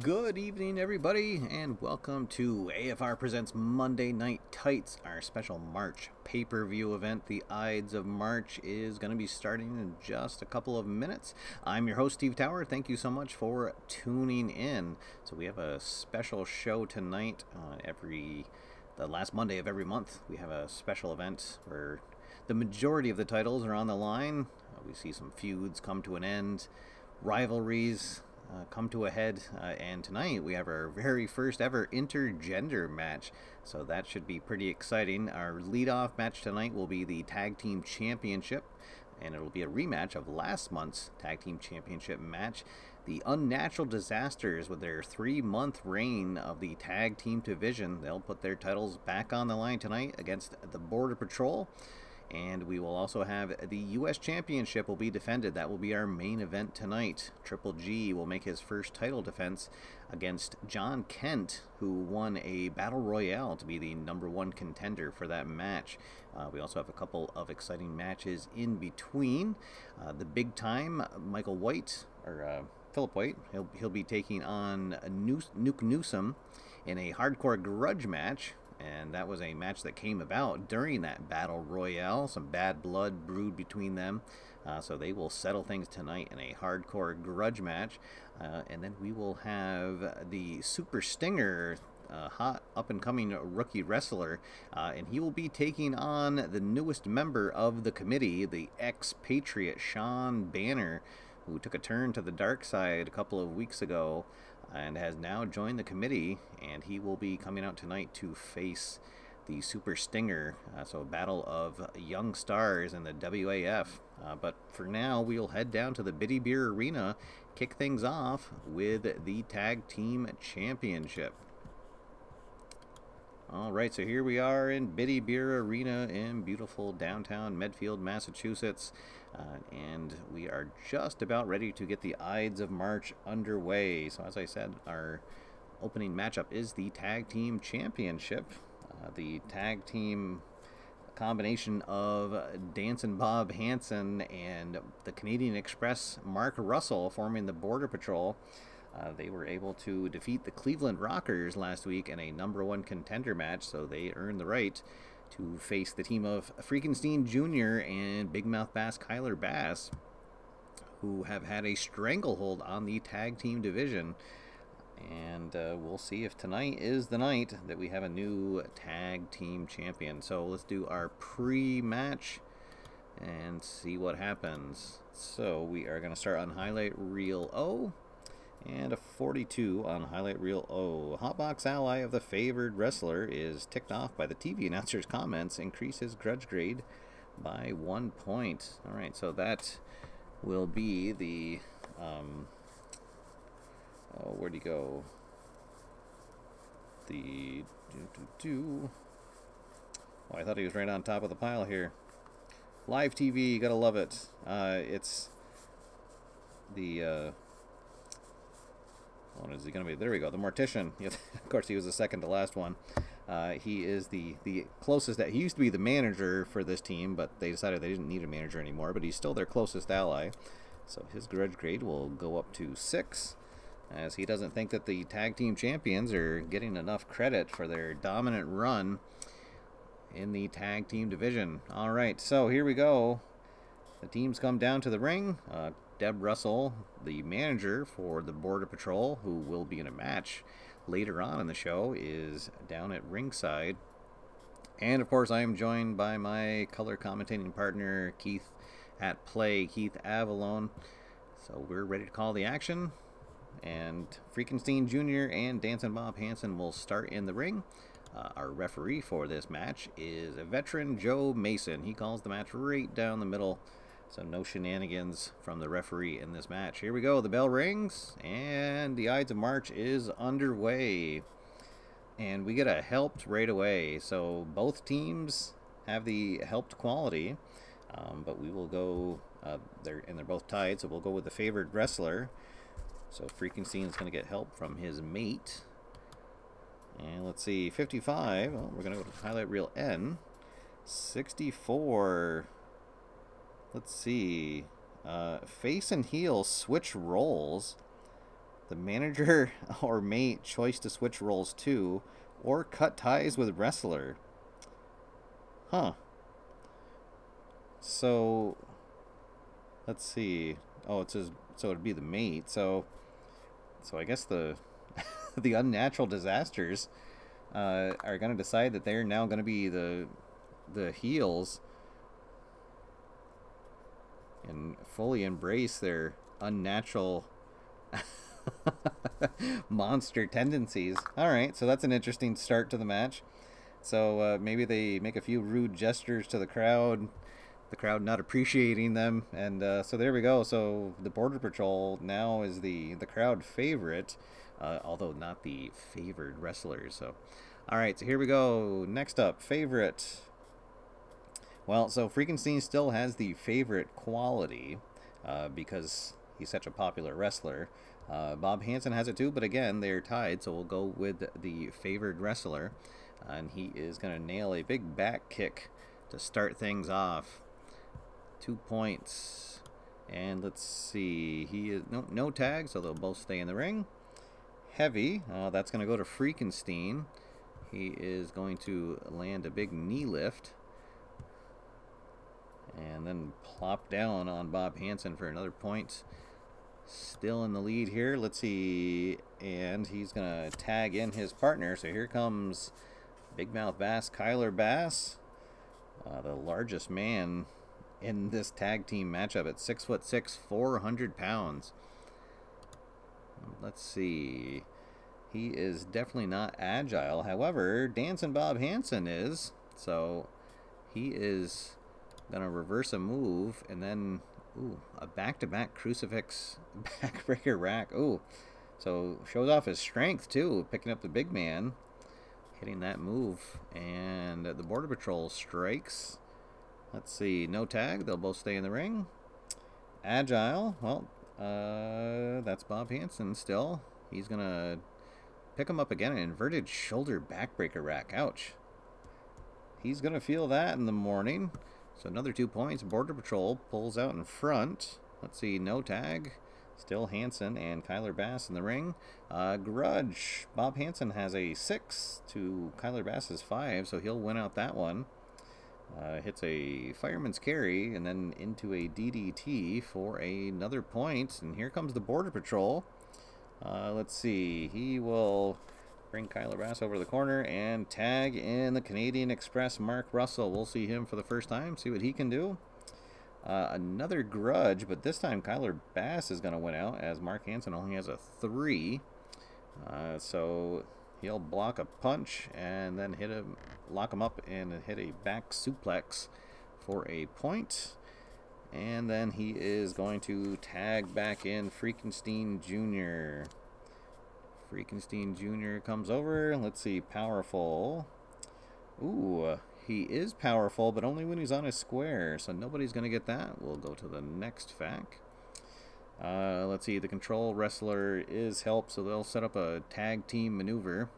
Good evening, everybody, and welcome to AFR Presents Monday Night Tights, our special March pay-per-view event. The Ides of March is going to be starting in just a couple of minutes. I'm your host, Steve Tower. Thank you so much for tuning in. So we have a special show tonight. The last Monday of every month, we have a special event where the majority of the titles are on the line. We see some feuds come to an end, rivalries come to a head, and tonight we have our very first ever intergender match, so that should be pretty exciting. Our lead-off match tonight will be the Tag Team Championship, and it'll be a rematch of last month's Tag Team Championship match. The Unnatural Disasters, with their 3-month reign of the Tag Team Division, they'll put their titles back on the line tonight against the Border Patrol. And we will also have the U.S. Championship will be defended. That will be our main event tonight. Triple G will make his first title defense against John Kentt, who won a Battle Royale to be the #1 contender for that match. We also have a couple of exciting matches in between. The big time, Philip White, he'll be taking on Newsome in a hardcore grudge match. And that was a match that came about during that Battle Royale. Some bad blood brewed between them. So they will settle things tonight in a hardcore grudge match. And then we will have the Super Stinger, hot up-and-coming rookie wrestler. And he will be taking on the newest member of the committee, the Ex-Patriot Shawn, who took a turn to the dark side a couple of weeks ago and has now joined the committee, and he will be coming out tonight to face the Super Stinger. So a battle of young stars in the WAF. But for now, we'll head down to the Biddy Beer Arena, kick things off with the Tag Team Championship. Alright, so here we are in Biddy Beer Arena in beautiful downtown Medfield, Massachusetts. And we are just about ready to get the Ides of March underway. So as I said, our opening matchup is the Tag Team Championship. The tag team combination of Dancing Bob Hansen and the Canadian Express Mark Russell forming the Border Patrol. They were able to defeat the Cleveland Rockers last week in a #1 contender match, so they earned the right to face the team of Freakenstein Jr. and Big Mouth Bass Kyler Bass, who have had a stranglehold on the tag team division. And we'll see if tonight is the night that we have a new tag team champion. So let's do our pre-match and see what happens. So we are going to start on highlight reel O. And a 42 on highlight reel O. Hotbox ally of the favored wrestler is ticked off by the TV announcer's comments. Increase his grudge grade by 1 point. Alright, so that will be the... where'd he go? The... Oh, I thought he was right on top of the pile here. Live TV, you gotta love it. It's the... What is he going to be? There we go, the Mortician. Of course, he was the second to last one. He is the closest that he used to be the manager for this team, but they decided they didn't need a manager anymore, but he's still their closest ally. So his grudge grade will go up to 6, as he doesn't think that the tag team champions are getting enough credit for their dominant run in the tag team division. All right, so here we go. The teams come down to the ring. Deb Russell, the manager for the Border Patrol, who will be in a match later on in the show, is down at ringside. And of course, I am joined by my color commentating partner, Keith at Play, Keith Avalone. So we're ready to call the action. And Freakenstein Jr. and Dancing Bob Hansen will start in the ring. Our referee for this match is a veteran Joe Mason. He calls the match right down the middle. So no shenanigans from the referee in this match. Here we go. The bell rings, and the Ides of March is underway. And we get a helped right away. So both teams have the helped quality, but we will go, they're both tied, so we'll go with the favored wrestler. So Freakenstein is going to get help from his mate. And let's see, 55. Well, we're going to go to highlight reel N. 64. Let's see. Face and heel switch roles. The manager or mate choice to switch roles to or cut ties with wrestler. Huh. So, let's see. Oh, it says, so it'd be the mate. So I guess the the unnatural disasters are going to decide that they're now going to be the heels and fully embrace their unnatural monster tendencies. All right, so that's an interesting start to the match. So maybe they make a few rude gestures to the crowd not appreciating them, and so there we go. So the Border Patrol now is the crowd favorite, although not the favored wrestlers. So all right, so here we go. Next up, favorite. Well, so Freakenstein still has the favorite quality because he's such a popular wrestler. Bob Hansen has it too, but again, they're tied, so we'll go with the favored wrestler. And he is going to nail a big back kick to start things off. 2 points. And let's see. He is no tag, so they'll both stay in the ring. Heavy. That's going to go to Freakenstein. He is going to land a big knee lift. And then plop down on Bob Hansen for another point. Still in the lead here. Let's see. And he's going to tag in his partner. So here comes Big Mouth Bass, Kyler Bass. The largest man in this tag team matchup at 6'6", 400 pounds. Let's see. He is definitely not agile. However, Dancing Bob Hansen is. So he is going to reverse a move and then, ooh, a back-to-back crucifix backbreaker rack. Ooh, so shows off his strength too, picking up the big man, hitting that move. And the Border Patrol strikes. Let's see, no tag. They'll both stay in the ring. Agile. Well, that's Bob Hansen still. He's going to pick him up again. An inverted shoulder backbreaker rack. Ouch. He's going to feel that in the morning. So another 2 points. Border Patrol pulls out in front. Let's see, no tag. Still Hansen and Kyler Bass in the ring. Grudge. Bob Hansen has a 6 to Kyler Bass's 5, so he'll win out that one. Hits a fireman's carry and then into a DDT for another point. And here comes the Border Patrol. Let's see. He will bring Kyler Bass over the corner and tag in the Canadian Express Mark Russell. We'll see him for the first time, see what he can do. Another grudge, but this time Kyler Bass is going to win out as Mark Hansen only has a 3. So he'll block a punch and then lock him up and hit a back suplex for a point. And then he is going to tag back in Freakenstein Jr. Freakenstein Jr. comes over. Let's see, powerful. Ooh, he is powerful, but only when he's on a square, so nobody's going to get that. We'll go to the next fact. Let's see, the control wrestler is help, so they'll set up a tag team maneuver.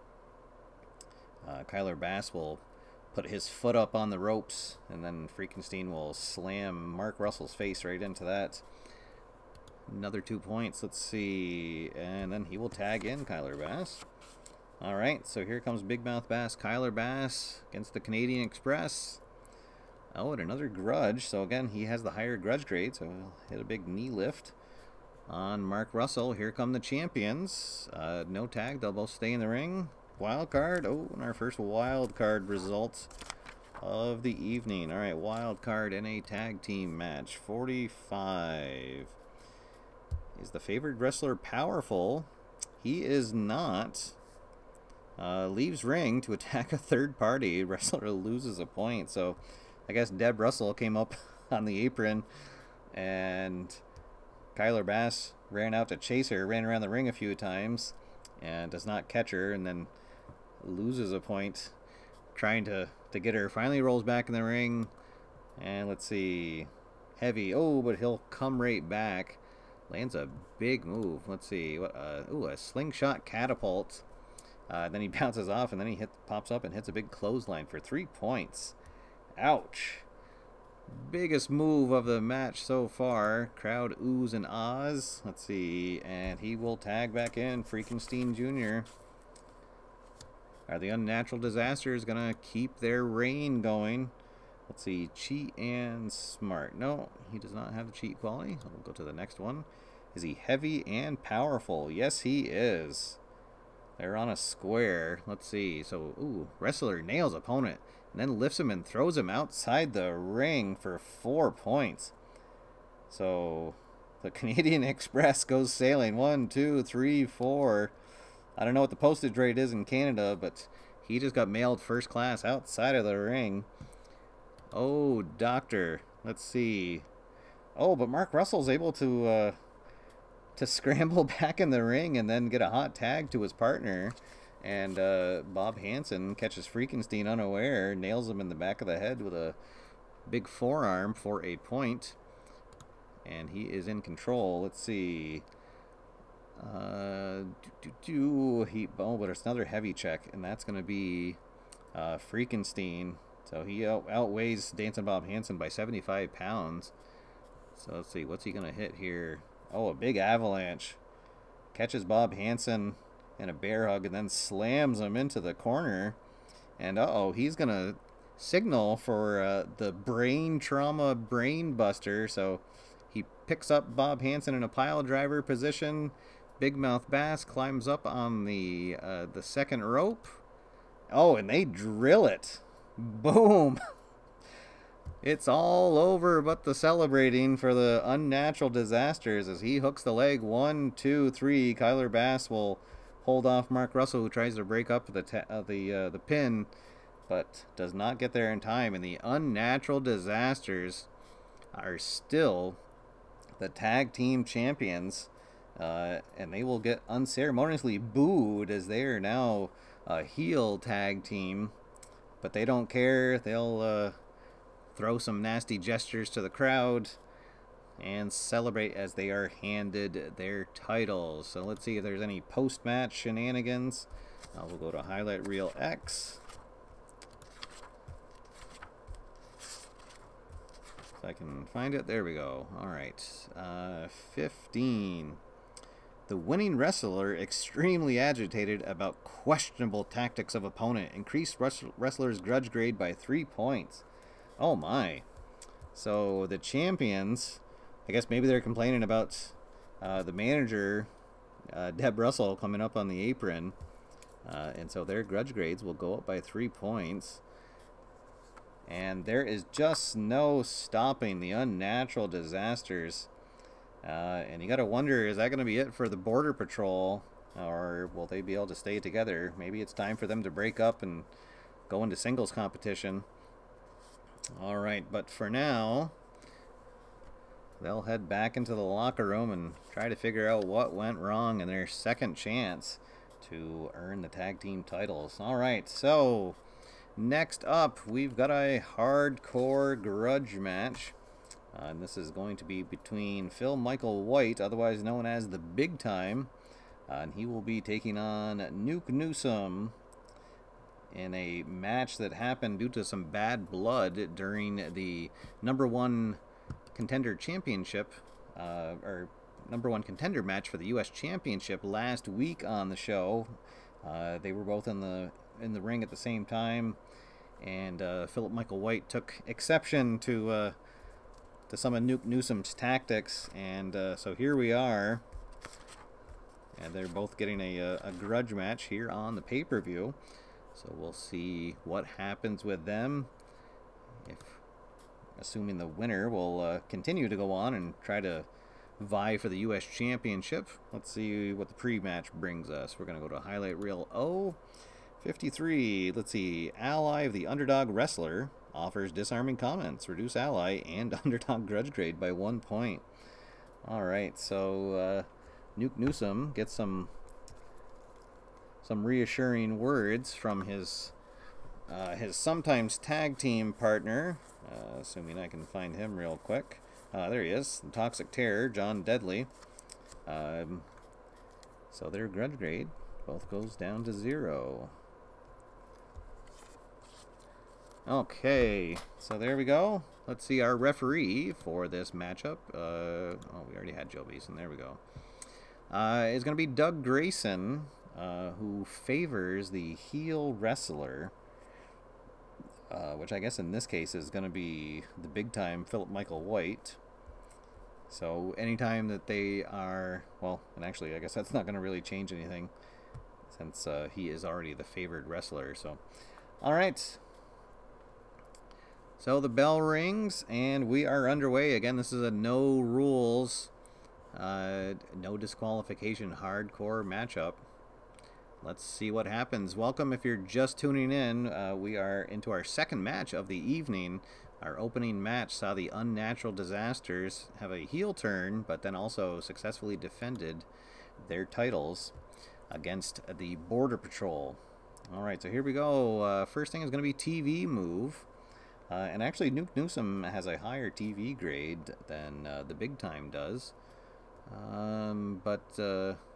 Kyler Bass will put his foot up on the ropes, and then Freakenstein will slam Mark Russell's face right into that. Another 2 points, let's see, and then he will tag in Kyler Bass. Alright, so here comes Big Mouth Bass, Kyler Bass against the Canadian Express. Oh, and another grudge, so again, he has the higher grudge grade, so he'll hit a big knee lift on Mark Russell. Here come the champions. No tag, they'll both stay in the ring. Wild card. Oh, and our first wild card result of the evening. All right, wild card in a tag team match. 45. Is the favored wrestler powerful? He is not. Leaves ring to attack a third party. Wrestler loses a point. So I guess Deb Russell came up on the apron and Kyler Bass ran out to chase her, ran around the ring a few times and does not catch her, and then loses a point trying to get her. Finally rolls back in the ring, and let's see, heavy. Oh, but he'll come right back. Lands a big move. Let's see, what? Ooh, a slingshot catapult. Then he bounces off, and then he pops up and hits a big clothesline for 3 points. Ouch. biggest move of the match so far. Crowd oohs and ahs. Let's see. And he will tag back in. Freakenstein Jr. Are the Unnatural Disasters going to keep their reign going? Let's see. Cheat and smart. No, he does not have the cheat quality. We'll go to the next one. Is he heavy and powerful? Yes, he is. They're on a square. Let's see. So, ooh, wrestler nails opponent and then lifts him and throws him outside the ring for 4 points. So, the Canadian Express goes sailing. 1, 2, 3, 4. I don't know what the postage rate is in Canada, but he just got mailed first class outside of the ring. Oh, doctor. Let's see. Oh, but Mark Russell's able to scramble back in the ring and then get a hot tag to his partner. And Bob Hansen catches Freakenstein unaware, nails him in the back of the head with a big forearm for a point. And he is in control. Let's see. Oh, but it's another heavy check, and that's going to be Freakenstein. So he outweighs Dancing Bob Hansen by 75 pounds. So let's see, what's he going to hit here? Oh, a big avalanche. Catches Bob Hansen in a bear hug and then slams him into the corner. And uh-oh, he's going to signal for the brain trauma brain buster. So he picks up Bob Hansen in a pile driver position. Big Mouth Bass climbs up on the second rope. Oh, and they drill it. Boom. It's all over but the celebrating for the Unnatural Disasters as he hooks the leg. 1, 2, 3. Kyler Bass will hold off Mark Russell, who tries to break up the pin, but does not get there in time. And the Unnatural Disasters are still the tag team champions, and they will get unceremoniously booed as they are now a heel tag team. But they don't care. They'll throw some nasty gestures to the crowd and celebrate as they are handed their titles. So let's see if there's any post-match shenanigans. We'll go to Highlight Reel X. If I can find it. There we go. All right. 15. The winning wrestler extremely agitated about questionable tactics of opponent. Increased wrestler's grudge grade by 3 points. Oh my. So the champions, I guess maybe they're complaining about the manager, Deb Russell, coming up on the apron. And so their grudge grades will go up by 3 points. And there is just no stopping the Unnatural Disasters. And you got to wonder, is that going to be it for the Border Patrol? Or will they be able to stay together? Maybe it's time for them to break up and go into singles competition. Alright, but for now, they'll head back into the locker room and try to figure out what went wrong in their second chance to earn the tag team titles. Alright, so next up, we've got a hardcore grudge match. And this is going to be between Phil Michael White, otherwise known as the Big Time. And he will be taking on Newsome in a match that happened due to some bad blood during the #1 contender championship, or #1 contender match for the U.S. Championship last week on the show. They were both in the ring at the same time, and Philip Michael White took exception to some of Newsome's tactics, and so here we are, and they're both getting a grudge match here on the pay-per-view. So we'll see what happens with them. Assuming the winner will continue to go on and try to vie for the U.S. Championship. Let's see what the pre-match brings us. We're going to go to Highlight Reel 53. Let's see. Ally of the Underdog Wrestler offers disarming comments. Reduce ally and underdog grudge grade by 1 point. Alright, so Newsome gets some reassuring words from his sometimes tag team partner, assuming I can find him real quick. There he is, the Toxic Terror, John Deadly. So their grudge grade both goes down to 0. Okay, so there we go. Let's see our referee for this matchup. Oh, we already had Joe Beeson. There we go. It's going to be Doug Grayson, who favors the heel wrestler, which I guess in this case is going to be the big-time Philip Michael White. So anytime that they are, well, and actually I guess that's not going to really change anything since he is already the favored wrestler. So, all right. So the bell rings and we are underway. Again, this is a no rules, no disqualification hardcore matchup. Let's see what happens. Welcome if you're just tuning in. We are into our second match of the evening. Our opening match saw the Unnatural Disasters have a heel turn, but then also successfully defended their titles against the Border Patrol. All right, so here we go. First thing is going to be TV move. And actually, Newsome has a higher TV grade than the Big Time does.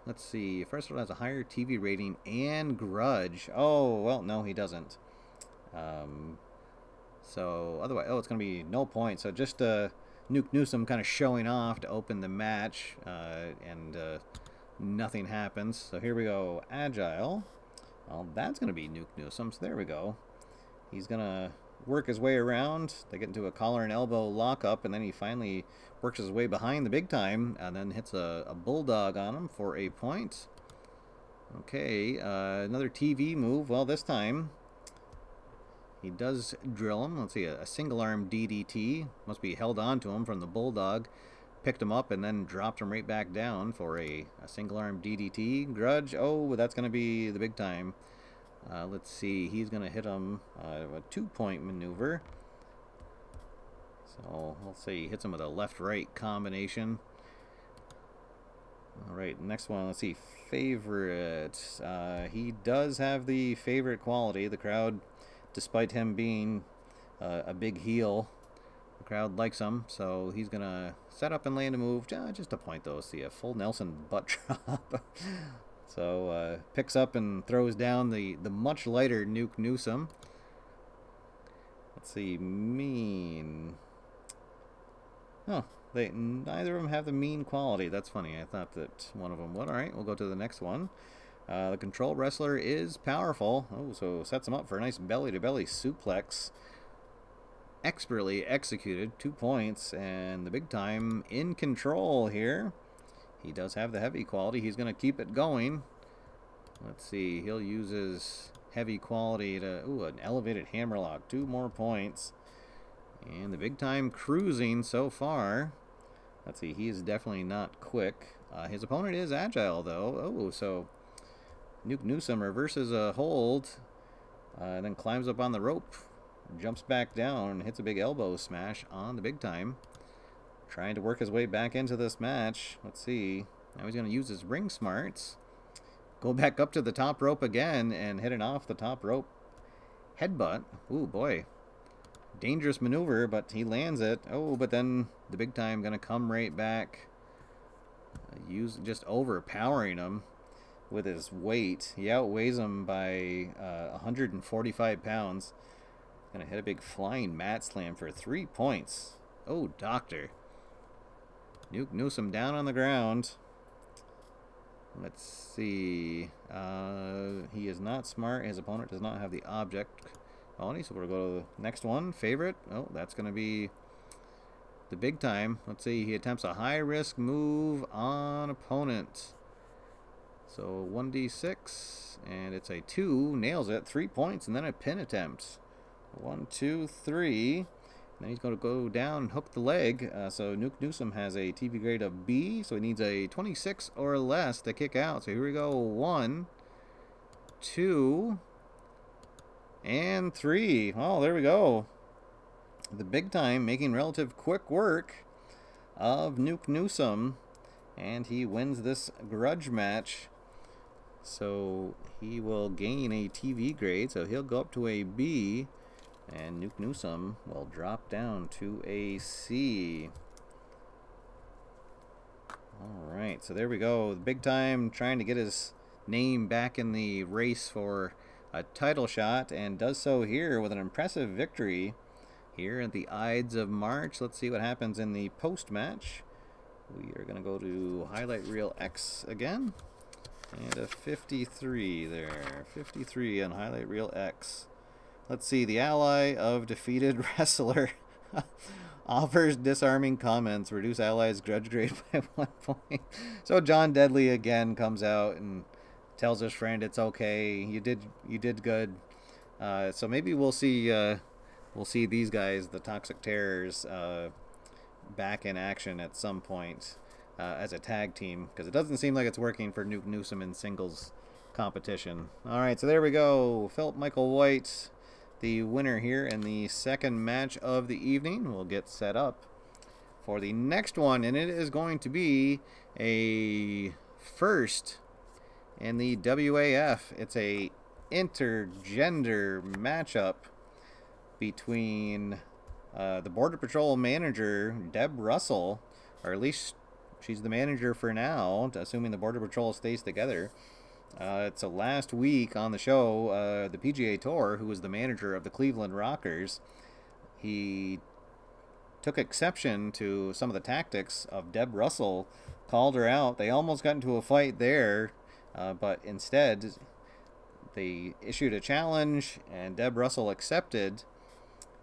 Let's see. First one has a higher TV rating and grudge. Oh, well, no, he doesn't. So, otherwise, oh, it's going to be no point. So, just Newsome kind of showing off to open the match, and nothing happens. So, here we go. Agile. Well, that's going to be Newsome. So, there we go. He's going to work his way around. They get into a collar and elbow lockup, and then he finally works his way behind the Big Time and then hits a bulldog on him for a point. Okay, another TV move. Well, this time he does drill him. Let's see, a single arm DDT. Must be held on to him from the bulldog. Picked him up and then dropped him right back down for a single arm DDT. Grudge. Oh, that's going to be the Big Time. Let's see, he's going to hit him a 2-point maneuver. So, let's see, he hits him with a left-right combination. Alright, next one, let's see, favorite. He does have the favorite quality. The crowd, despite him being a big heel, the crowd likes him. So, he's going to set up and land a move. Just a point, though. See, a full Nelson butt drop. So, picks up and throws down the much lighter Newsome. Let's see, mean. Oh, neither of them have the mean quality. That's funny. I thought that one of them would. All right, we'll go to the next one. The control wrestler is powerful. Oh, so sets him up for a nice belly-to-belly suplex. Expertly executed, 2 points, and the Big Time in control here. He does have the heavy quality. He's going to keep it going. Let's see. He'll use his heavy quality to... Ooh, an elevated hammerlock. 2 more points. And the Big Time cruising so far. Let's see. He is definitely not quick. His opponent is agile, though. Oh, so Newsome reverses a hold. And then climbs up on the rope. Jumps back down and hits a big elbow smash on the Big Time. Trying to work his way back into this match. Let's see. Now he's going to use his ring smarts. Go back up to the top rope again and hit an off the top rope headbutt. Ooh, boy. Dangerous maneuver, but he lands it. Oh, but then the Big Time going to come right back. Just overpowering him with his weight. He outweighs him by 145 pounds. Going to hit a big flying mat slam for 3 points. Oh, doctor. Newsome down on the ground. Let's see. He is not smart. His opponent does not have the object quality, so we'll go to the next one. Favorite. Oh, that's going to be the Big Time. Let's see. He attempts a high-risk move on opponent. So 1d6, and it's a 2. Nails it. 3 points, and then a pin attempt. 1, 2, 3. Then he's going to go down and hook the leg. So Newsome has a TV grade of B, so he needs a 26 or less to kick out. So here we go. 1, 2, and 3. Oh, there we go. The Big Time making relative quick work of Newsome, and he wins this grudge match. So he will gain a TV grade, so he'll go up to a B. And Newsome will drop down to a C. Alright, so there we go. The Big Time trying to get his name back in the race for a title shot, and does so here with an impressive victory here at the Ides of March. Let's see what happens in the post-match. We are going to go to Highlight Reel X again. And a 53 there. 53 on Highlight Reel X. Let's see. The ally of defeated wrestler offers disarming comments. Reduce allies' grudge grade by 1 point. So John Deadly again comes out and tells his friend it's okay. You did good. So maybe we'll see these guys, the Toxic Terrors, back in action at some point as a tag team, because it doesn't seem like it's working for Newsome in singles competition. All right, so there we go. Philip Michael White, the winner here in the second match of the evening. We'll get set up for the next one, and it is going to be a first in the WAF. It's a intergender matchup between the Border Patrol manager, Deb Russell, or at least she's the manager for now, assuming the Border Patrol stays together. It's a last week on the show, the PGA Tour, who was the manager of the Cleveland Rockers, he took exception to some of the tactics of Deb Russell, called her out. They almost got into a fight there, but instead they issued a challenge, and Deb Russell accepted,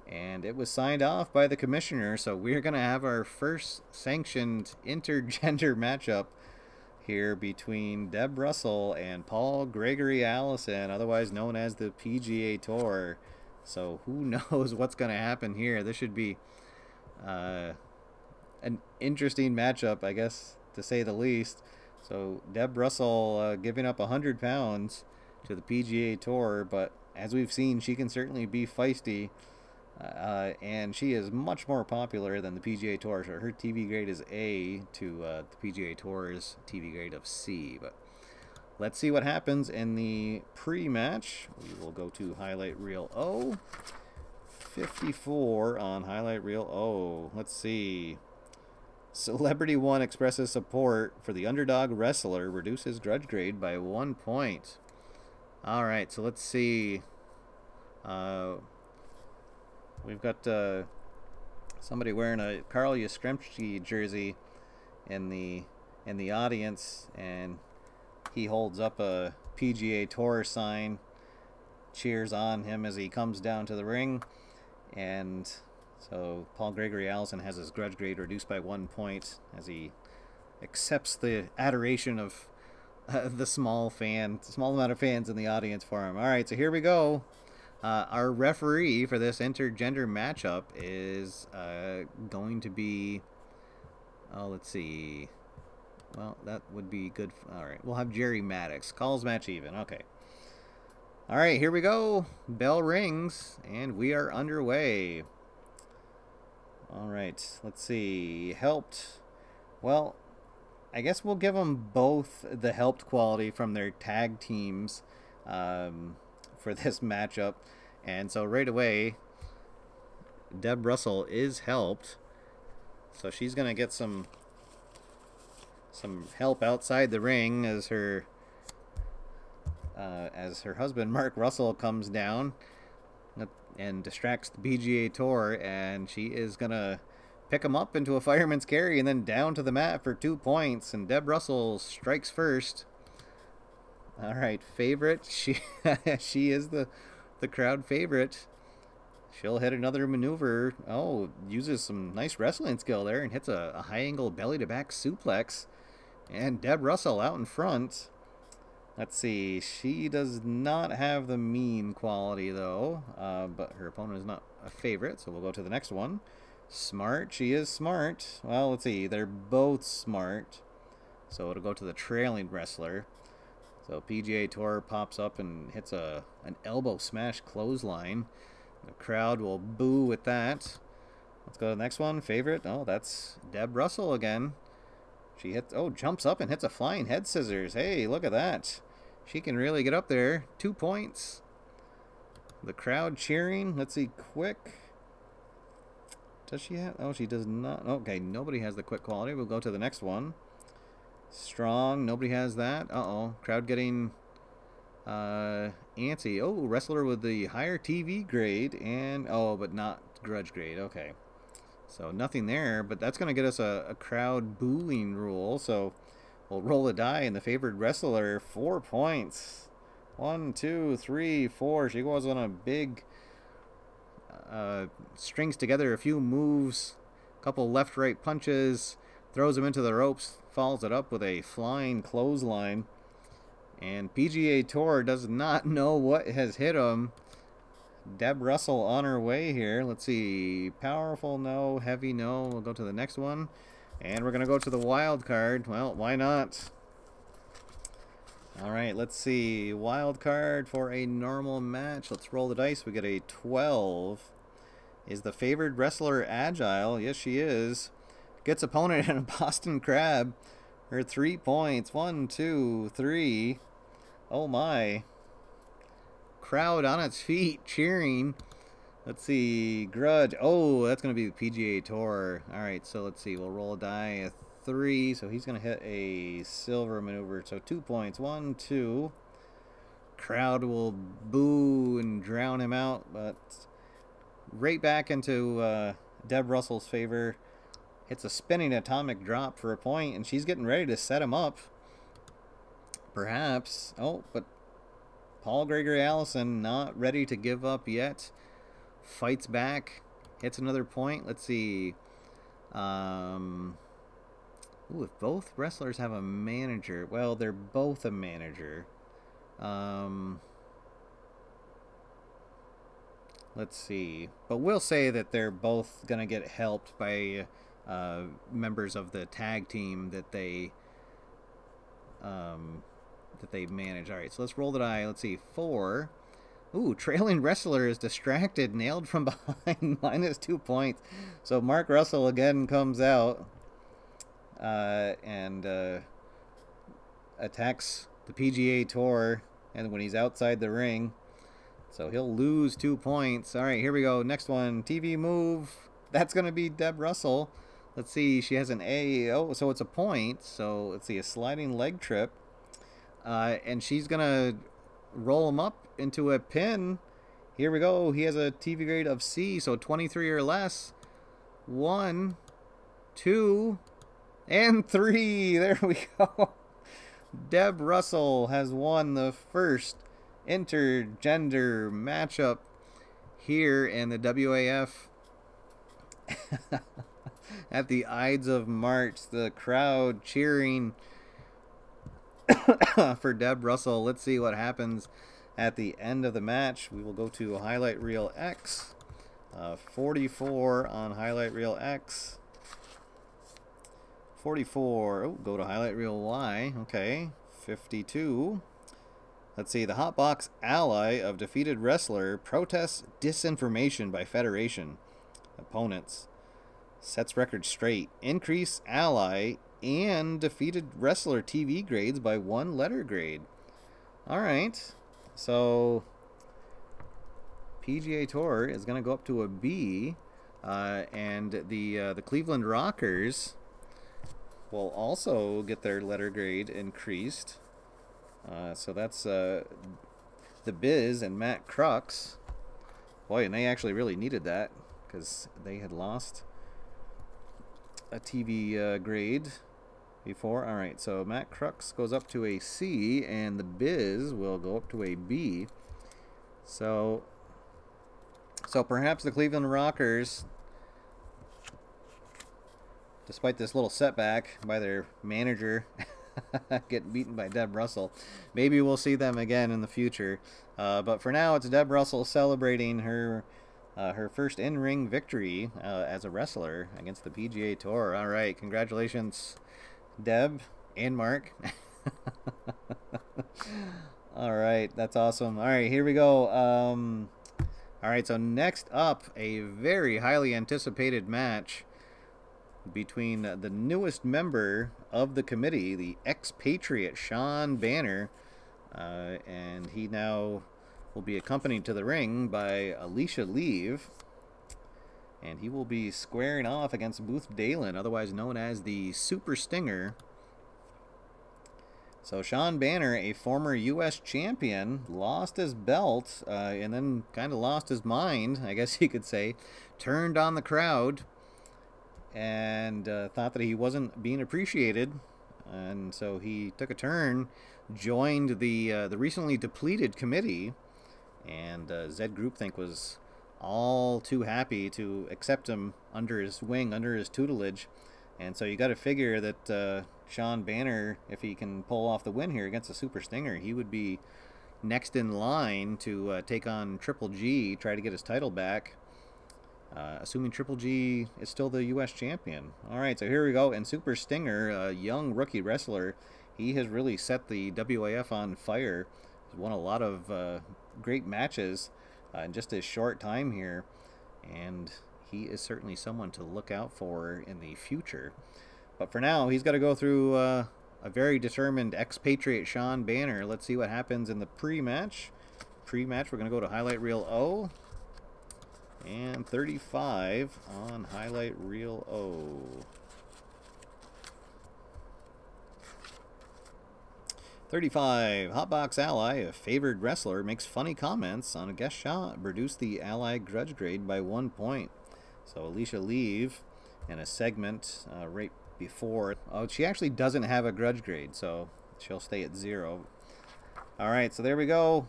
and it was signed off by the commissioner. So we're going to have our first sanctioned intergender matchup here between Deb Russell and Paul Gregory Allison, otherwise known as the PGA Tour. So who knows what's going to happen here. This should be an interesting matchup, I guess, to say the least. So Deb Russell giving up 100 pounds to the PGA Tour, but as we've seen, she can certainly be feisty. And she is much more popular than the PGA Tour. So her TV grade is A to the PGA Tour's TV grade of C. But let's see what happens in the pre-match. We will go to Highlight Reel O. 54 on Highlight Reel O. Let's see. Celebrity 1 expresses support for the underdog wrestler. Reduces grudge grade by 1 point. Alright, so let's see. We've got somebody wearing a Carl Yastrzemski jersey in the audience, and he holds up a PGA Tour sign, cheers on him as he comes down to the ring, and so Paul Gregory Allison has his grudge grade reduced by 1 point as he accepts the adoration of the small amount of fans in the audience for him. All right, so here we go. Our referee for this intergender matchup is going to be, let's see. Well, that would be good. All right, we'll have Jerry Maddox. Calls match even. Okay. All right, here we go. Bell rings, and we are underway. All right, let's see. Helped. Well, I guess we'll give them both the helped quality from their tag teams for this matchup. And so right away, Deb Russell is helped. So she's going to get some help outside the ring as her husband Mark Russell comes down and distracts the PGA Tour, and she is going to pick him up into a fireman's carry and then down to the mat for 2 points, and Deb Russell strikes first. All right, favorite. She is the crowd favorite. She'll hit another maneuver. Oh, uses some nice wrestling skill there and hits a high angle belly to back suplex. And Deb Russell out in front. Let's see. She does not have the mean quality though, but her opponent is not a favorite, so we'll go to the next one. Smart. She is smart. Well, let's see. They're both smart. So it'll go to the trailing wrestler. So PGA Tour pops up and hits an elbow smash clothesline. The crowd will boo with that. Let's go to the next one. Favorite. Oh, that's Deb Russell again. She jumps up and hits a flying head scissors. Hey, look at that. She can really get up there. 2 points. The crowd cheering. Let's see. Quick. Does she have? Oh, she does not. Okay, nobody has the quick quality. We'll go to the next one. Strong. Nobody has that. Uh-oh. Crowd getting Antsy. Oh, wrestler with the higher TV grade and but not grudge grade. Okay, so nothing there, but that's gonna get us a crowd booing rule. So we'll roll a die, and the favored wrestler 4 points. 1, 2, 3, 4. She goes on a big strings together a few moves, a couple left-right punches, throws him into the ropes, follows it up with a flying clothesline. And PGA Tour does not know what has hit him. Deb Russell on her way here. Let's see. Powerful, no. Heavy, no. We'll go to the next one. And we're going to go to the wild card. Well, why not? All right, let's see. Wild card for a normal match. Let's roll the dice. We get a 12. Is the favored wrestler agile? Yes, she is. Gets opponent in a Boston Crab. Her 3 points. 1, 2, 3. Oh my. Crowd on its feet cheering. Let's see. Grudge. Oh, that's going to be the PGA Tour. All right, so let's see. We'll roll a die. A 3. So he's going to hit a silver maneuver. So 2 points. 1, 2. Crowd will boo and drown him out. But right back into Deb Russell's favor. Hits a spinning atomic drop for a point. And she's getting ready to set him up. Perhaps. Oh, but Paul Gregory Allison not ready to give up yet. Fights back. Hits another point. Let's see. Ooh, if both wrestlers have a manager. Well, they're both a manager. Let's see. But we'll say that they're both going to get helped by members of the tag team that they manage. All right, so let's roll the die. Let's see. 4. Ooh, trailing wrestler is distracted, nailed from behind, minus 2 points. So Mark Russell again comes out and attacks the PGA Tour, and when he's outside the ring, so he'll lose 2 points. All right, here we go. Next one, TV move. That's going to be Deb Russell. Let's see. She has an A. Oh, so it's a point. So let's see, a sliding leg trip. And she's going to roll him up into a pin. Here we go. He has a TV grade of C, so 23 or less. 1, 2, and 3. There we go. Deb Russell has won the first intergender matchup here in the WAF. At the Ides of March, the crowd cheering for Deb Russell. Let's see what happens at the end of the match. We will go to Highlight Reel X. 44 on Highlight Reel X. 44. Oh, go to Highlight Reel Y. Okay. 52. Let's see. The Hotbox ally of defeated wrestler protests disinformation by Federation opponents. Sets record straight. Increase ally and defeated wrestler TV grades by 1 letter grade. Alright. So PGA Tour is going to go up to a B. And the Cleveland Rockers will also get their letter grade increased. So that's the Biz and Matt Crux. Boy, and they actually really needed that because they had lost a TV grade before. All right, so Matt Crux goes up to a C, and the Biz will go up to a B. So perhaps the Cleveland Rockers, despite this little setback by their manager getting beaten by Deb Russell, maybe we'll see them again in the future. But for now, it's Deb Russell celebrating her first in-ring victory as a wrestler against the PGA Tour. All right, congratulations, Deb and Mark. All right, that's awesome. All right, here we go. All right, so next up, a very highly anticipated match between the newest member of the committee, the Ex-Patriot, Shawn Banner, and he now will be accompanied to the ring by Alicia Leave, and he will be squaring off against Booth Dalen, otherwise known as the Super Stinger. So Shawn Banner, a former U.S. champion, lost his belt and then kind of lost his mind, I guess you could say. Turned on the crowd and thought that he wasn't being appreciated. And so he took a turn, joined the recently depleted committee, and Zed Groupthink was all too happy to accept him under his wing, under his tutelage. And so you got to figure that Shawn Banner, if he can pull off the win here against the Super Stinger, he would be next in line to take on Triple G, try to get his title back, assuming Triple G is still the U.S. champion. All right, so here we go. And Super Stinger, a young rookie wrestler, he has really set the WAF on fire. He's won a lot of great matches in just his short time here, and he is certainly someone to look out for in the future. But for now, he's got to go through a very determined Ex-Patriot Shawn Banner. Let's see what happens in the pre-match. Pre-match, we're going to go to highlight reel O. And 35 on highlight reel O. 35, Hotbox Ally, a favored wrestler, makes funny comments on a guest shot, reduced the Ally grudge grade by 1 point. So Alicia Leave in a segment right before. Oh, she actually doesn't have a grudge grade, so she'll stay at 0. All right, so there we go.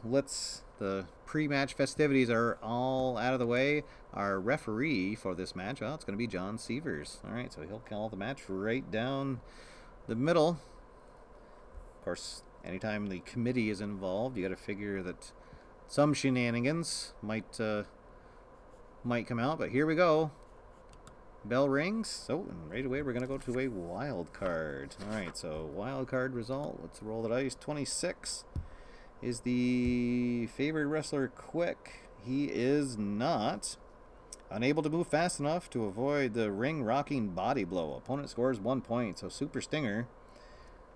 The pre-match festivities are all out of the way. Our referee for this match, well, it's going to be John Sievers. All right, so he'll call the match right down the middle. Of course, anytime the committee is involved, you got to figure that some shenanigans might come out. But here we go. Bell rings. So, and right away we're going to go to a wild card. All right, so wild card result. Let's roll the dice. 26. Is the favored wrestler quick? He is not. Unable to move fast enough to avoid the ring-rocking body blow. Opponent scores 1 point. So Super Stinger,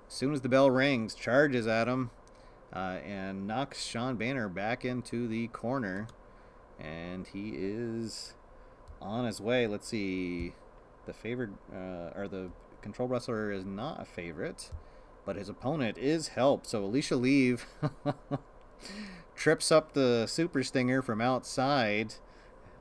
as soon as the bell rings, charges at him and knocks Shawn Banner back into the corner. And he is on his way. Let's see. The favored, or the control wrestler is not a favorite, but his opponent is helped. So Alicia Leave trips up the Super Stinger from outside,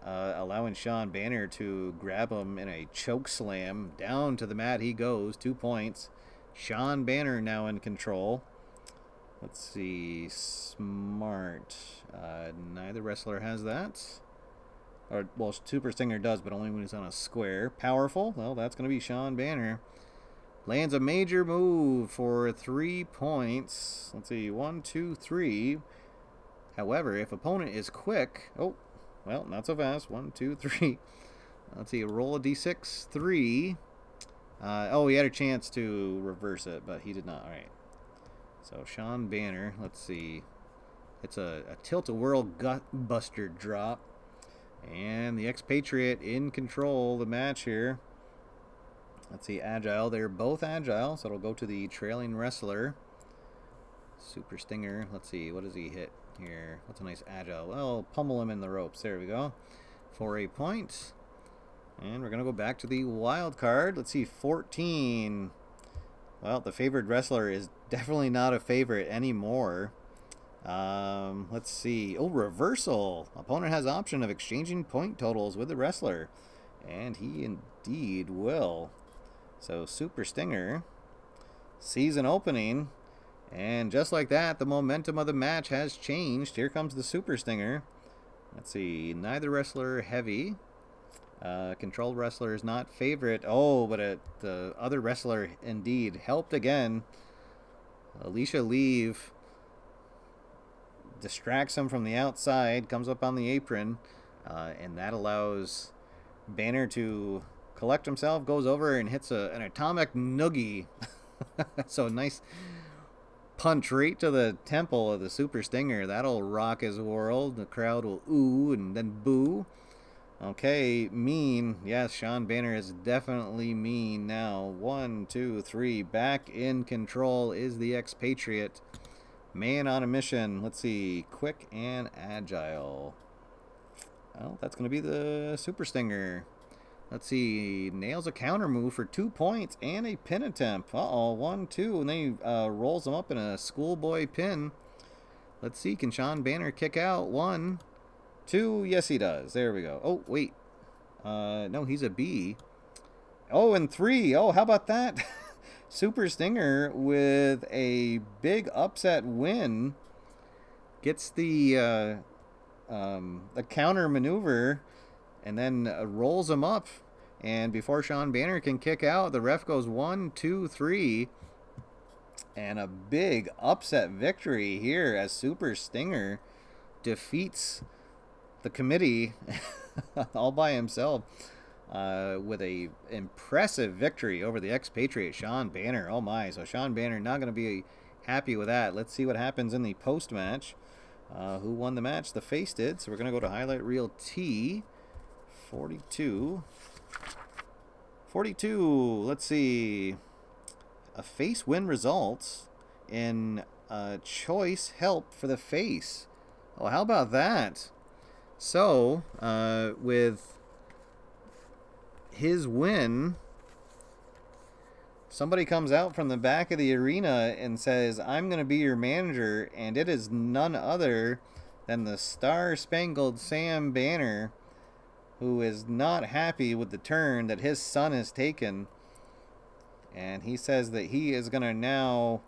allowing Shawn Banner to grab him in a choke slam. Down to the mat he goes. 2 points. Shawn Banner now in control. Let's see. Smart. Neither wrestler has that. Or, well, Super Stinger does, but only when he's on a square. Powerful. Well, that's going to be Shawn Banner. Lands a major move for 3 points. Let's see. 1, 2, 3. However, if opponent is quick... Oh, well, not so fast. 1, 2, 3. Let's see. Roll a d6. 3. Oh, he had a chance to reverse it, but he did not. All right. So, Shawn Banner. Let's see. It's a tilt-a-whirl gut-buster drop. And the Ex-Patriot in control of the match here. Let's see, agile. They're both agile, so it'll go to the trailing wrestler. Super Stinger. Let's see, what does he hit here? What's a nice agile? Well, pummel him in the ropes. There we go. For a point. And we're going to go back to the wild card. Let's see, 14. Well, the favored wrestler is definitely not a favorite anymore. Let's see. Oh, reversal. Opponent has option of exchanging point totals with the wrestler. And he indeed will. So Super Stinger sees an opening. And just like that, the momentum of the match has changed. Here comes the Super Stinger. Let's see. Neither wrestler heavy. Controlled wrestler is not favorite. Oh, but the other wrestler indeed helped again. Alicia Leave distracts him from the outside, comes up on the apron, and that allows Banner to collect himself, goes over and hits an atomic noogie. So nice punch right to the temple of the Super Stinger. That'll rock his world. The crowd will ooh and then boo. Okay, mean. Yes, Shawn Banner is definitely mean now. 1, 2, 3. Back in control is the Ex-Patriot. Man on a mission. Let's see. Quick and agile. Well, that's going to be the Super Stinger. Let's see. Nails a counter move for 2 points and a pin attempt. Uh-oh. 1, 2. And then he rolls him up in a schoolboy pin. Let's see. Can Shawn Banner kick out? 1, 2. Yes, he does. There we go. Oh, wait. No, he's a B. Oh, and 3. Oh, how about that? Super Stinger with a big upset win. Gets the counter maneuver and then rolls him up. And before Shawn Banner can kick out, the ref goes 1, 2, 3. And a big upset victory here as Super Stinger defeats the committee all by himself with a impressive victory over the Ex-Patriot Shawn Banner. Oh my, so Shawn Banner not going to be happy with that. Let's see what happens in the post-match. Who won the match? The face did. So we're going to go to highlight reel T. 42. 42. Let's see. A face win results in choice help for the face. Oh, how about that? So, with his win, somebody comes out from the back of the arena and says, I'm going to be your manager, and it is none other than the Star-Spangled Sam Banner, who is not happy with the turn that his son has taken. And he says that he is going to now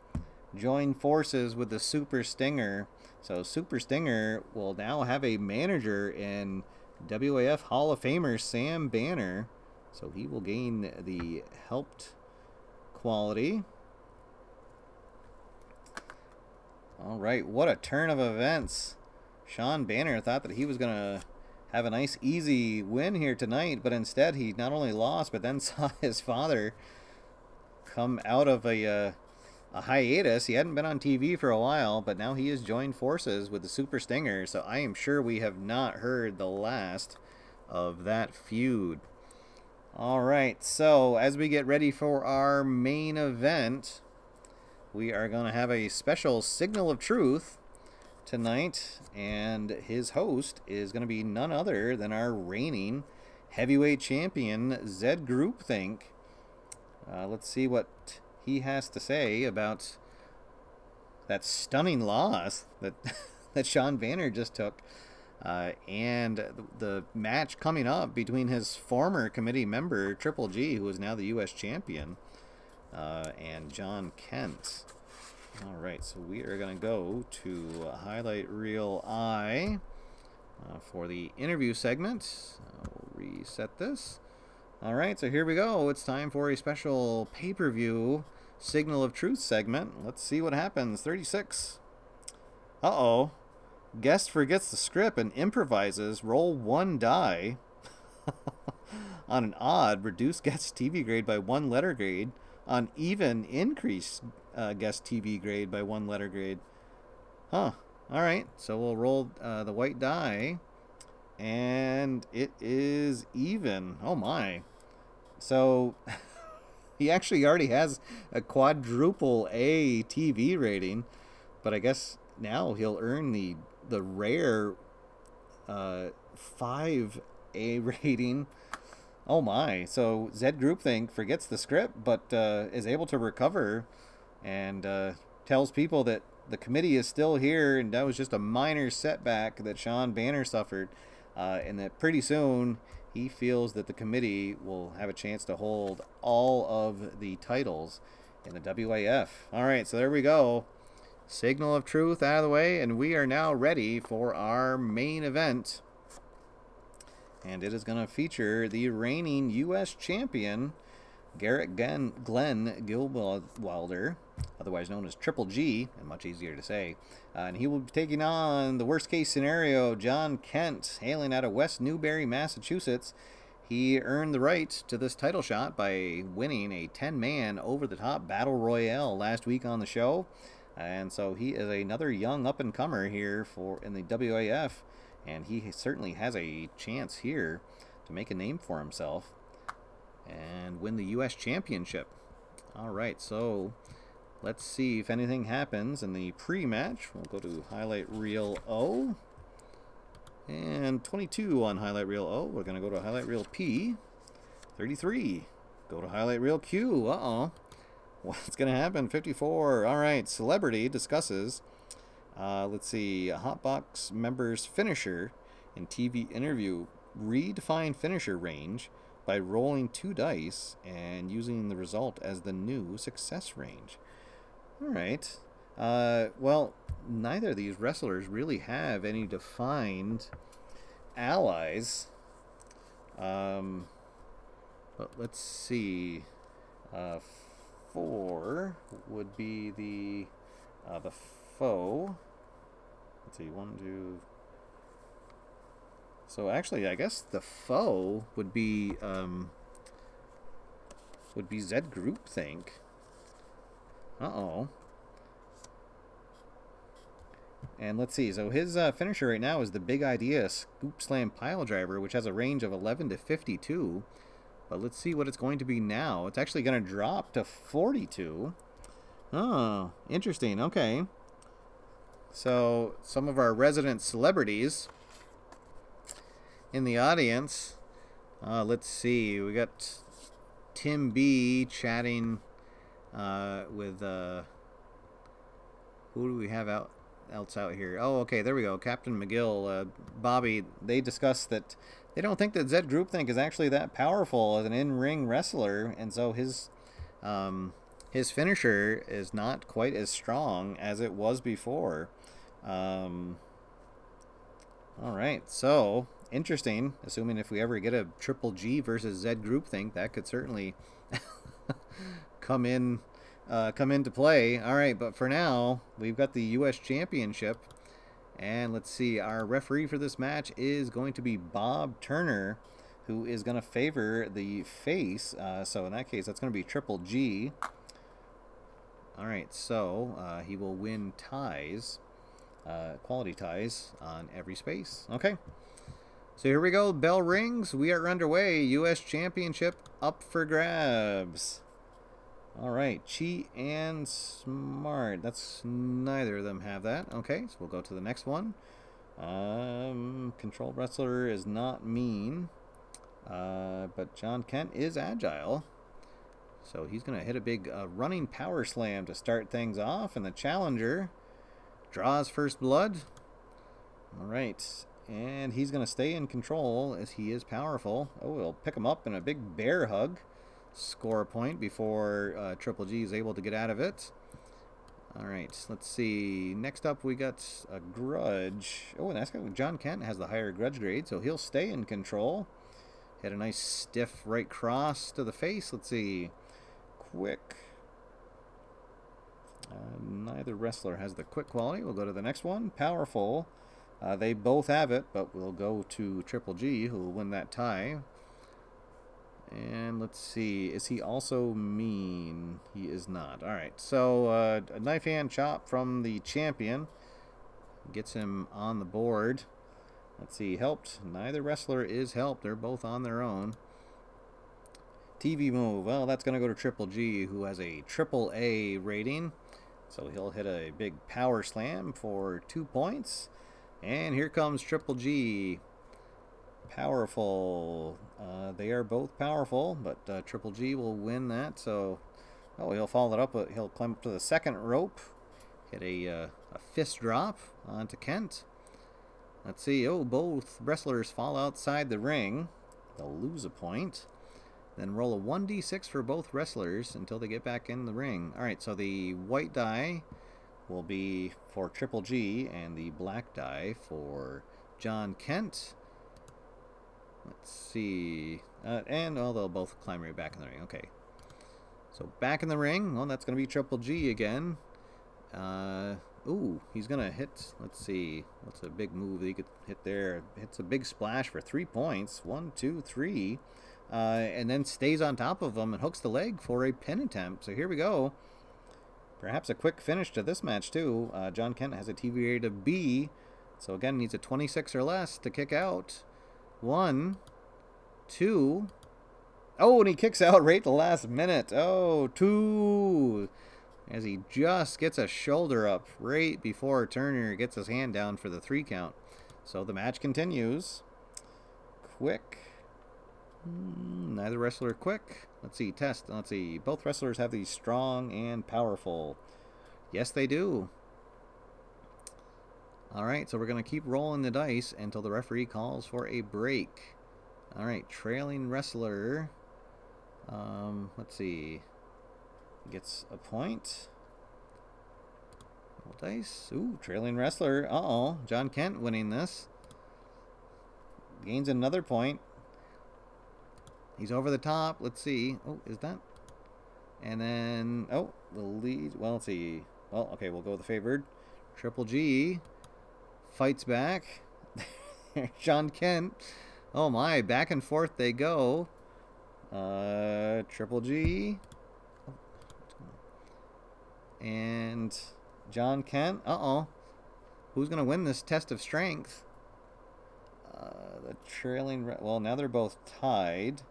join forces with the Super Stinger. So Super Stinger will now have a manager in WAF Hall of Famer Sam Banner. So he will gain the helped quality. All right, what a turn of events. Shawn Banner thought that he was going to have a nice easy win here tonight, but instead he not only lost, but then saw his father come out of a hiatus. He hadn't been on TV for a while, but now he has joined forces with the Super Stinger, so I am sure we have not heard the last of that feud. Alright, so as we get ready for our main event, we are going to have a special Signal of Truth tonight, and his host is going to be none other than our reigning heavyweight champion, Zed Groupthink. Let's see what he has to say about that stunning loss that that Shawn Banner just took, and the match coming up between his former committee member Triple G, who is now the U.S. champion, and John Kentt. All right, so we are going to go to highlight reel I for the interview segment. We'll reset this. All right, so here we go. It's time for a special pay-per-view Signal of Truth segment. Let's see what happens. 36. Uh-oh. Guest forgets the script and improvises. Roll 1 die. On an odd, reduce guest TV grade by 1 letter grade. On even, increase guest TV grade by 1 letter grade. Huh. All right, so we'll roll the white die. And it is even. Oh my. So he actually already has a quadruple A TV rating, but I guess now he'll earn the rare 5A rating. Oh my. So Zed Groupthink forgets the script, but is able to recover and tells people that the committee is still here, and that was just a minor setback that Shawn Banner suffered. And that pretty soon he feels that the committee will have a chance to hold all of the titles in the WAF. All right, so there we go. Signal of Truth out of the way, and we are now ready for our main event. And it is going to feature the reigning U.S. champion, Garrett Glenn Gilwilder, otherwise known as Triple G, and much easier to say. And he will be taking on the worst case scenario, John Kentt, hailing out of West Newbury, Massachusetts. He earned the right to this title shot by winning a 10-man over-the-top Battle Royale last week on the show. And so he is another young up-and-comer here in the WAF, and he certainly has a chance here to make a name for himself and win the U.S. championship. All right, so let's see if anything happens in the pre-match. We'll go to highlight reel O. And 22 on highlight reel O. We're going to go to highlight reel P. 33. Go to highlight reel Q. Uh-oh. What's going to happen? 54. All right. Celebrity discusses. Let's see. A Hotbox member's finisher in TV interview. Redefine finisher range by rolling 2 dice and using the result as the new success range. All right. Well, neither of these wrestlers really have any defined allies. But let's see. 4 would be the foe. Let's see, 1, 2. So actually, I guess the foe would be Z Groupthink. Uh-oh. And let's see. So his finisher right now is the Big Idea Scoop Slam Pile Driver, which has a range of 11 to 52. But let's see what it's going to be now. It's actually going to drop to 42. Oh, interesting. Okay. So some of our resident celebrities in the audience. Let's see. We got Tim B chatting with who do we have else out here? Oh, okay, there we go. Captain McGill, Bobby. They discussed that they don't think that Z Groupthink is actually that powerful as an in-ring wrestler, and so his finisher is not quite as strong as it was before. All right, so interesting. Assuming if we ever get a Triple G versus Z Groupthink, that could certainly come into play. All right, but for now, we've got the U.S. Championship. And let's see, our referee for this match is going to be Bob Turner, who is going to favor the face. So in that case, that's going to be Triple G. All right, so he will win ties, quality ties on every space. Okay, so here we go. Bell rings. We are underway. U.S. Championship up for grabs. All right, Chi and Smart. That's neither of them have that. Okay, so we'll go to the next one. Control Wrestler is not mean, but John Kentt is agile. So he's going to hit a big running power slam to start things off, and the challenger draws first blood. All right, and he's going to stay in control as he is powerful. Oh, we'll pick him up in a big bear hug. Score a point before Triple G is able to get out of it. All right, let's see. Next up, we got a grudge. Oh, and that's good. John Kentt has the higher grudge grade, so he'll stay in control. Hit a nice stiff right cross to the face. Let's see. Quick. Neither wrestler has the quick quality. We'll go to the next one. Powerful. They both have it, but we'll go to Triple G, who will win that tie. And let's see, is he also mean? He is not. All right, so a knife hand chop from the champion gets him on the board. Let's see, helped. Neither wrestler is helped. They're both on their own. TV move. Well, that's going to go to Triple G, who has a AAA rating. So he'll hit a big power slam for 2 points. And here comes Triple G. Powerful. They are both powerful, but Triple G will win that. So, oh, he'll follow it up. He'll climb up to the second rope, hit a fist drop onto Kentt. Let's see. Oh, both wrestlers fall outside the ring. They'll lose a point. Then roll a 1d6 for both wrestlers until they get back in the ring. All right. So the white die will be for Triple G, and the black die for John Kentt. Let's see. And oh, they'll both climb right back in the ring. Okay. So back in the ring. Well, that's going to be Triple G again. Ooh, he's going to hit. Let's see. What's a big move that he could hit there? Hits a big splash for 3 points. 1, 2, 3. And then stays on top of him and hooks the leg for a pin attempt. So here we go. Perhaps a quick finish to this match, too. John Kentt has a TV rated of B. So again, needs a 26 or less to kick out. 1, 2. Oh, and he kicks out right at the last minute. Oh, 2. As he just gets a shoulder up right before Turner gets his hand down for the 3 count. So the match continues. Quick. Neither Neither wrestler quick. Let's see, test. Let's see. Both wrestlers have these strong and powerful. Yes, they do. Alright, so we're going to keep rolling the dice until the referee calls for a break. Alright, trailing wrestler. Let's see. Gets a point. Roll dice. Ooh, trailing wrestler. Uh-oh. John Kentt winning this. Gains another point. He's over the top. Let's see. Oh, is that? And then, oh, the lead. Well, let's see. Well, okay, we'll go with the favored. Triple G fights back. John Kentt. Oh my, back and forth they go. Triple G. And John Kentt. Uh-oh. Who's going to win this test of strength? The trailing... Well, now they're both tied.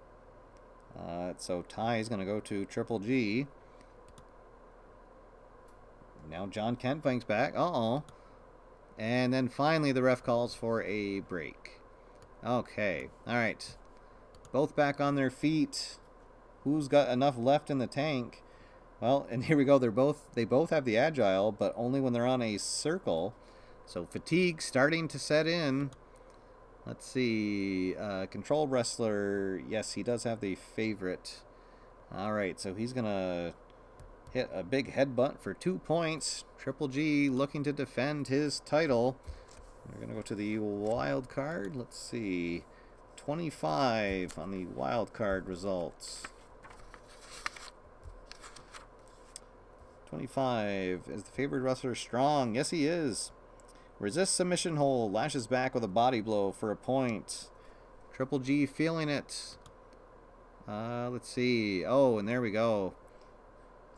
So tie is going to go to Triple G. Now John Kentt fights back. Uh-oh. And then finally the ref calls for a break. Okay. Alright. Both back on their feet. Who's got enough left in the tank? Well, and here we go. They both have the agile, but only when they're on a circle. So fatigue starting to set in. Let's see. Control wrestler. Yes, he does have the favorite. Alright, so he's going to hit a big headbutt for 2 points. Triple G looking to defend his title. We're going to go to the wild card. Let's see. 25 on the wild card results. 25. Is the favored wrestler strong? Yes, he is. Resists submission hold. Lashes back with a body blow for a point. Triple G feeling it. Let's see. Oh, and there we go.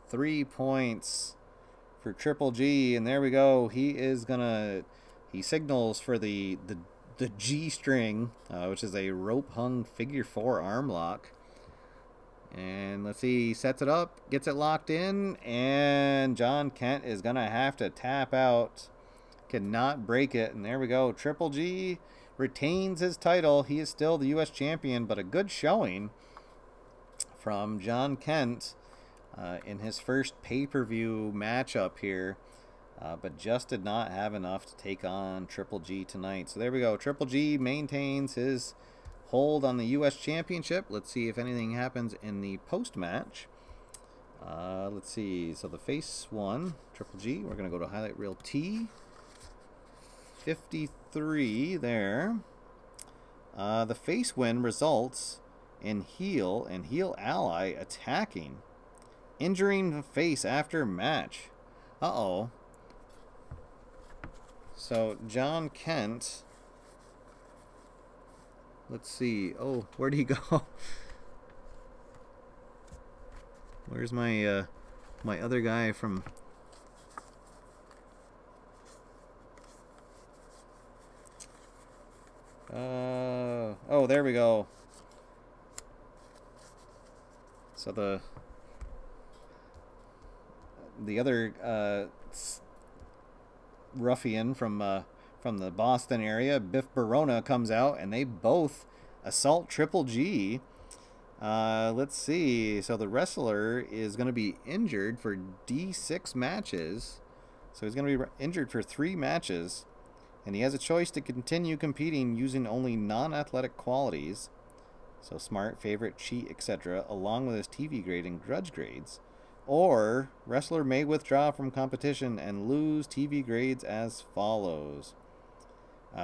3 points for Triple G. And there we go. He is going to... He signals for the G string, which is a rope hung figure 4 arm lock. And let's see, he sets it up, gets it locked in, and John Kentt is going to have to tap out. Cannot break it, and there we go. Triple G retains his title. He is still the U.S. champion, but a good showing from John Kentt in his first pay-per-view matchup here. But just did not have enough to take on Triple G tonight. So there we go. Triple G maintains his hold on the U.S. Championship. Let's see if anything happens in the post-match. Let's see. So the face won. Triple G. We're going to go to highlight reel T. 53 there. The face win results in heel and heel ally attacking. Injuring the face after match. Uh-oh. So, John Kentt, let's see. Oh, where'd he go? Where's my my other guy from... oh, there we go. So the other ruffian from the Boston area, Biff Barona, comes out, and they both assault Triple G. Let's see. So the wrestler is going to be injured for D6 matches. So he's going to be injured for 3 matches, and he has a choice to continue competing using only non-athletic qualities. So smart, favorite, cheat, etc., along with his TV grade and grudge grades. Or, wrestler may withdraw from competition and lose TV grades as follows.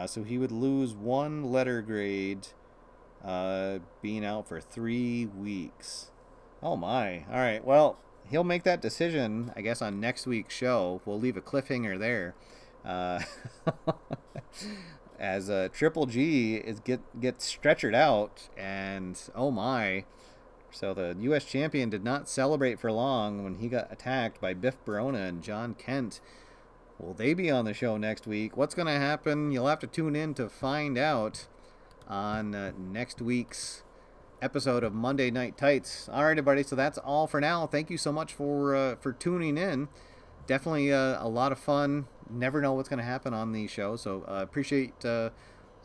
So he would lose 1 letter grade, being out for 3 weeks. Oh my. Alright, well, he'll make that decision, I guess, on next week's show. We'll leave a cliffhanger there. As Triple G gets stretchered out, and oh my. So the U.S. champion did not celebrate for long when he got attacked by Biff Barona and John Kentt. Will they be on the show next week? What's going to happen? You'll have to tune in to find out on next week's episode of Monday Night Tights. All right, everybody, so that's all for now. Thank you so much for tuning in. Definitely a lot of fun. Never know what's going to happen on the show, so appreciate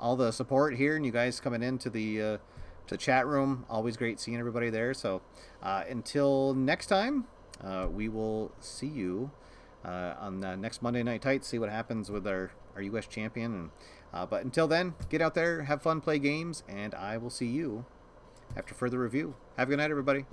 all the support here and you guys coming in to to the chat room. Always great seeing everybody there. So until next time, we will see you on next Monday Night Tights, see what happens with our U.S. champion. And, but until then, get out there, have fun, play games, and I will see you after further review. Have a good night, everybody.